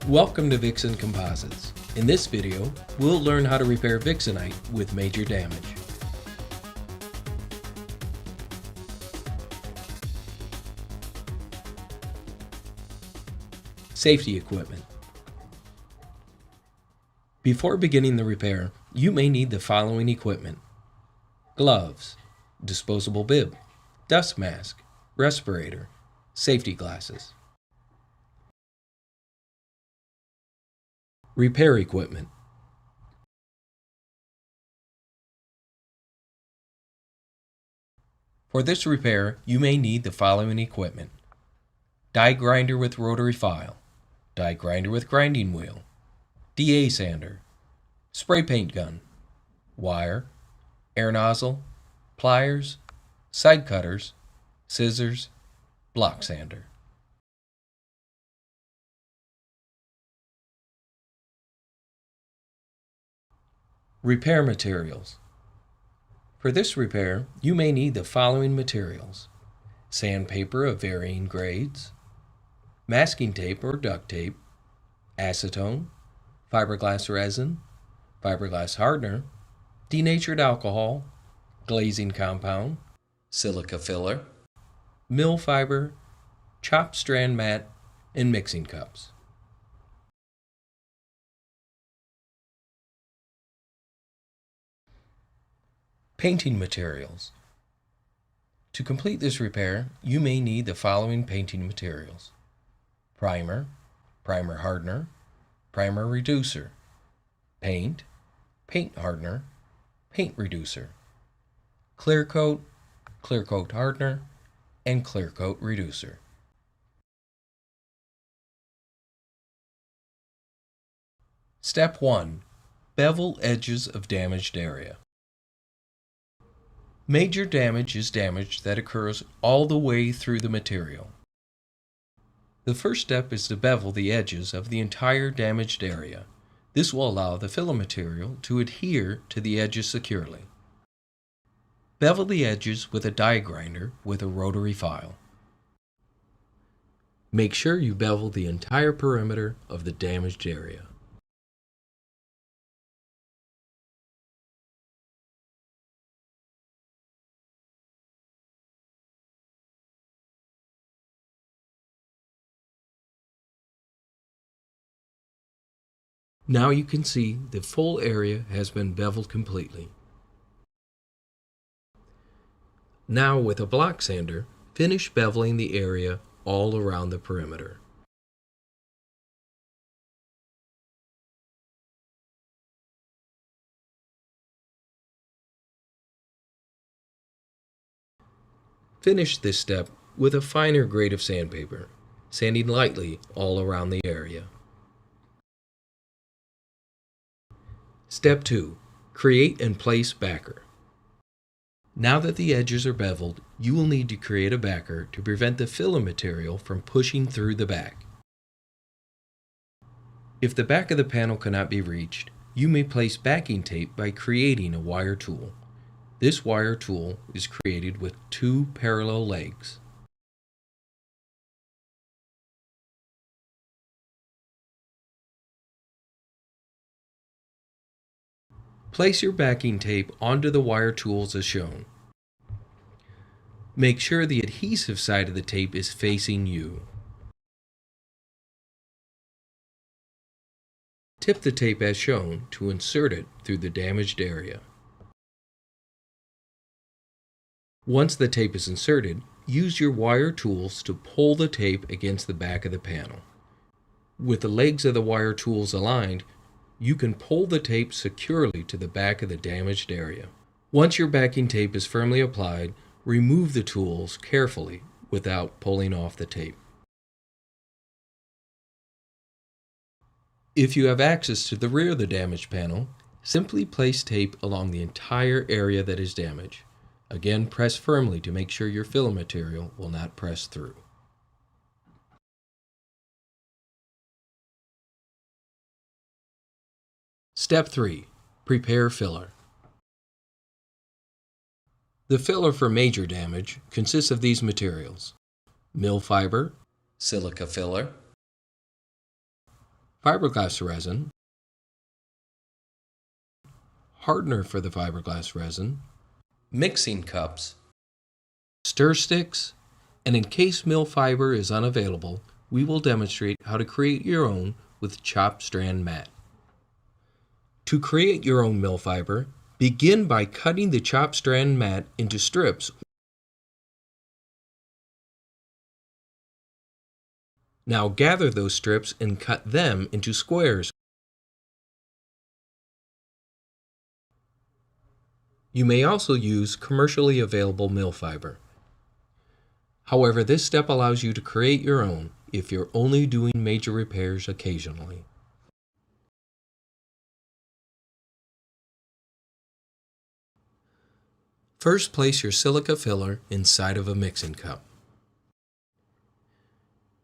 Welcome to Vixen Composites. In this video, we'll learn how to repair Vixenite with major damage. Safety equipment. Before beginning the repair, you may need the following equipment: gloves, disposable bib, dust mask, respirator, safety glasses. Repair equipment. For this repair, you may need the following equipment: die grinder with rotary file, die grinder with grinding wheel, DA sander, spray paint gun, wire, air nozzle, pliers, side cutters, scissors, block sander. Repair materials. For this repair, you may need the following materials: sandpaper of varying grades, masking tape or duct tape, acetone, fiberglass resin, fiberglass hardener, denatured alcohol, glazing compound, silica filler, mill fiber, chopped strand mat, and mixing cups. Painting materials. To complete this repair, you may need the following painting materials: primer, primer hardener, primer reducer, paint, paint hardener, paint reducer, clear coat hardener, and clear coat reducer. Step 1. Bevel edges of damaged area. Major damage is damage that occurs all the way through the material. The first step is to bevel the edges of the entire damaged area. This will allow the filler material to adhere to the edges securely. Bevel the edges with a die grinder with a rotary file. Make sure you bevel the entire perimeter of the damaged area. Now you can see the full area has been beveled completely. Now with a block sander, finish beveling the area all around the perimeter. Finish this step with a finer grade of sandpaper, sanding lightly all around the area. Step 2. Create and place backer. Now that the edges are beveled, you will need to create a backer to prevent the filler material from pushing through the back. If the back of the panel cannot be reached, you may place backing tape by creating a wire tool. This wire tool is created with 2 parallel legs. Place your backing tape onto the wire tools as shown. Make sure the adhesive side of the tape is facing you. Tip the tape as shown to insert it through the damaged area. Once the tape is inserted, use your wire tools to pull the tape against the back of the panel. With the legs of the wire tools aligned, you can pull the tape securely to the back of the damaged area. Once your backing tape is firmly applied, remove the tools carefully without pulling off the tape. If you have access to the rear of the damaged panel, simply place tape along the entire area that is damaged. Again, press firmly to make sure your filler material will not press through. Step 3. Prepare filler. The filler for major damage consists of these materials: mill fiber, silica filler, fiberglass resin, hardener for the fiberglass resin, mixing cups, stir sticks, and in case mill fiber is unavailable, we will demonstrate how to create your own with chopped strand mat. To create your own mill fiber, begin by cutting the chopped strand mat into strips. Now gather those strips and cut them into squares. You may also use commercially available mill fiber. However, this step allows you to create your own if you're only doing major repairs occasionally. First, place your silica filler inside of a mixing cup.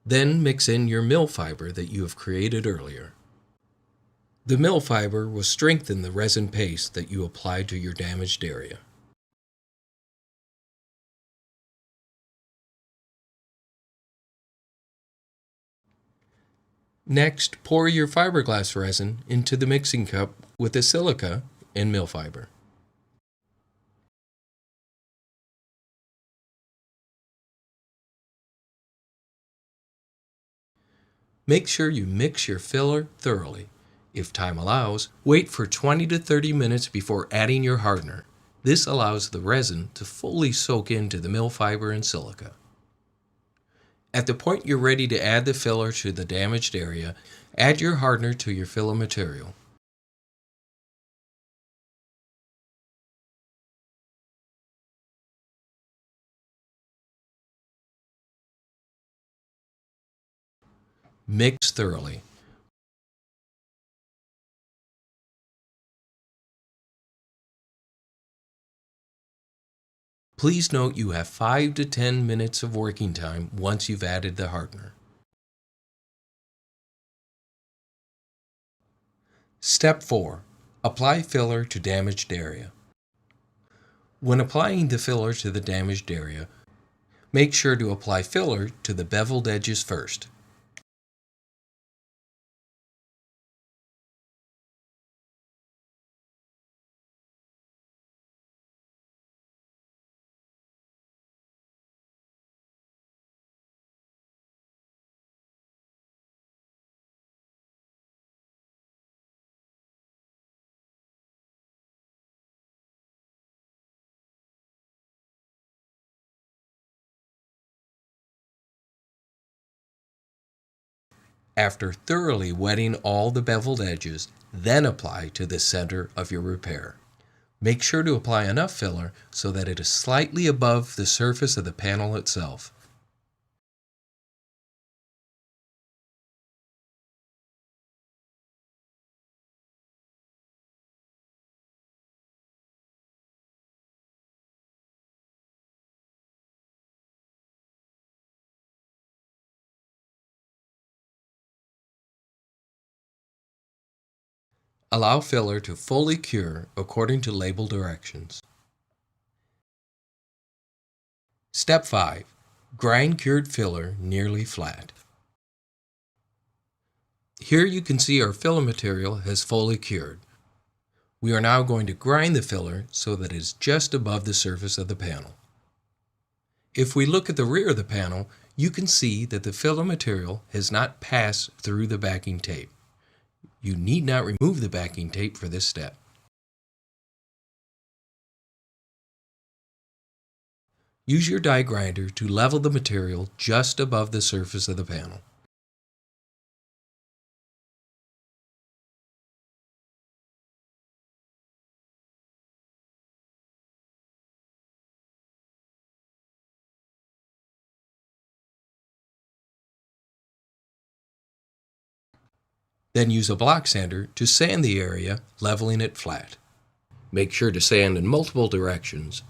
Then mix in your mill fiber that you have created earlier. The mill fiber will strengthen the resin paste that you applied to your damaged area. Next, pour your fiberglass resin into the mixing cup with the silica and mill fiber. Make sure you mix your filler thoroughly. If time allows, wait for 20 to 30 minutes before adding your hardener. This allows the resin to fully soak into the mill fiber and silica. At the point you're ready to add the filler to the damaged area, add your hardener to your filler material. Mix thoroughly. Please note you have 5 to 10 minutes of working time once you've added the hardener. Step 4. Apply filler to damaged area. When applying the filler to the damaged area, make sure to apply filler to the beveled edges first. After thoroughly wetting all the beveled edges, then apply to the center of your repair. Make sure to apply enough filler so that it is slightly above the surface of the panel itself. Allow filler to fully cure according to label directions. Step 5. Grind cured filler nearly flat. Here you can see our filler material has fully cured. We are now going to grind the filler so that it is just above the surface of the panel. If we look at the rear of the panel, you can see that the filler material has not passed through the backing tape. You need not remove the backing tape for this step. Use your die grinder to level the material just above the surface of the panel. Then use a block sander to sand the area, leveling it flat. Make sure to sand in multiple directions.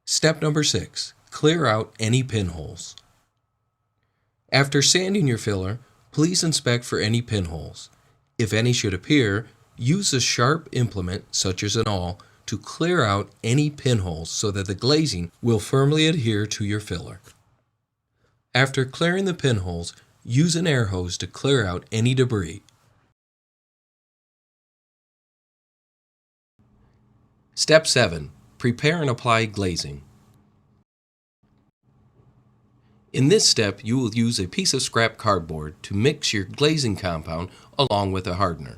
Step number 6. Clear out any pinholes. After sanding your filler, please inspect for any pinholes. If any should appear, use a sharp implement, such as an awl, to clear out any pinholes so that the glazing will firmly adhere to your filler. After clearing the pinholes, use an air hose to clear out any debris. Step 7. Prepare and apply glazing. In this step, you will use a piece of scrap cardboard to mix your glazing compound along with a hardener.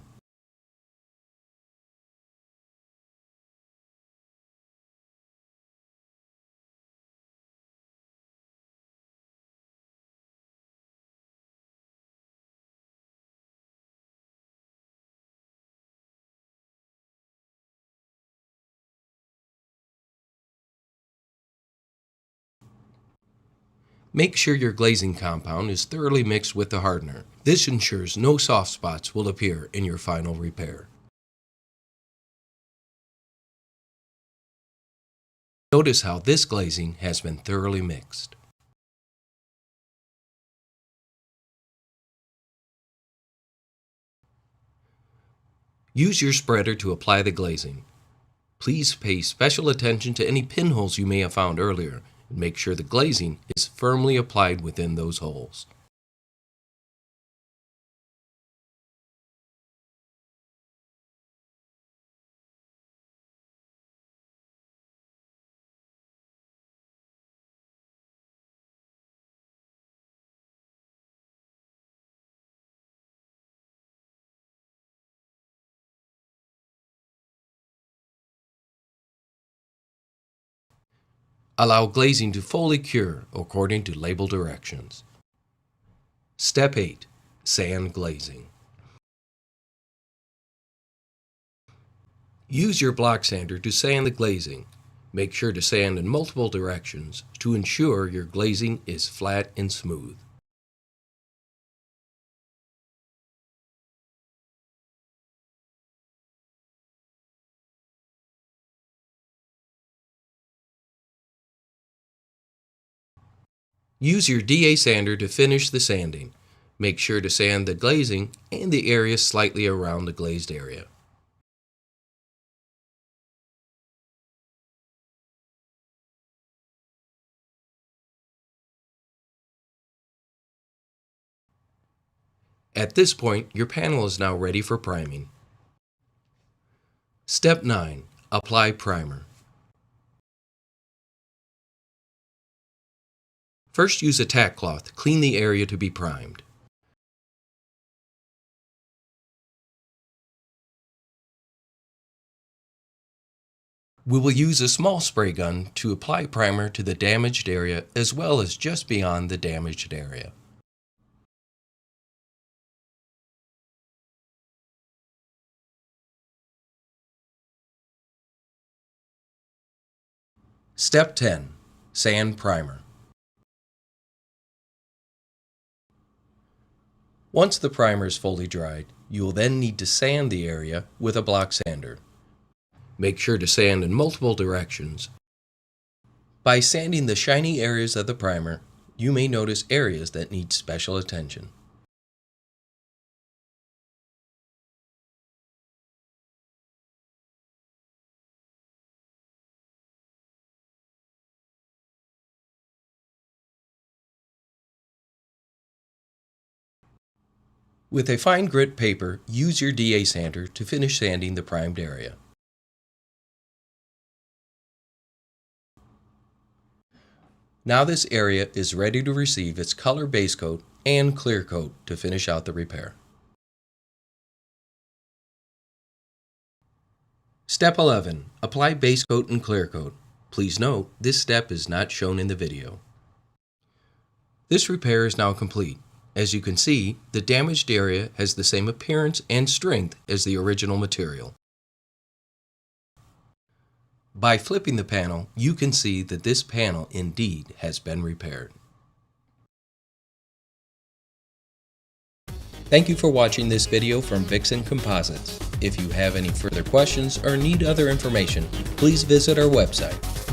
Make sure your glazing compound is thoroughly mixed with the hardener. This ensures no soft spots will appear in your final repair. Notice how this glazing has been thoroughly mixed. Use your spreader to apply the glazing. Please pay special attention to any pinholes you may have found earlier and make sure the glazing is firmly applied within those holes. Allow glazing to fully cure according to label directions. Step 8. Sand glazing. Use your block sander to sand the glazing. Make sure to sand in multiple directions to ensure your glazing is flat and smooth. Use your DA sander to finish the sanding. Make sure to sand the glazing and the area slightly around the glazed area. At this point, your panel is now ready for priming. Step 9. Apply primer. First, use a tack cloth to clean the area to be primed. We will use a small spray gun to apply primer to the damaged area as well as just beyond the damaged area. Step 10. Sand primer. Once the primer is fully dried, you will then need to sand the area with a block sander. Make sure to sand in multiple directions. By sanding the shiny areas of the primer, you may notice areas that need special attention. With a fine grit paper, use your DA sander to finish sanding the primed area. Now this area is ready to receive its color base coat and clear coat to finish out the repair. Step 11. Apply base coat and clear coat. Please note, this step is not shown in the video. This repair is now complete. As you can see, the damaged area has the same appearance and strength as the original material. By flipping the panel, you can see that this panel indeed has been repaired. Thank you for watching this video from Vixen Composites. If you have any further questions or need other information, please visit our website.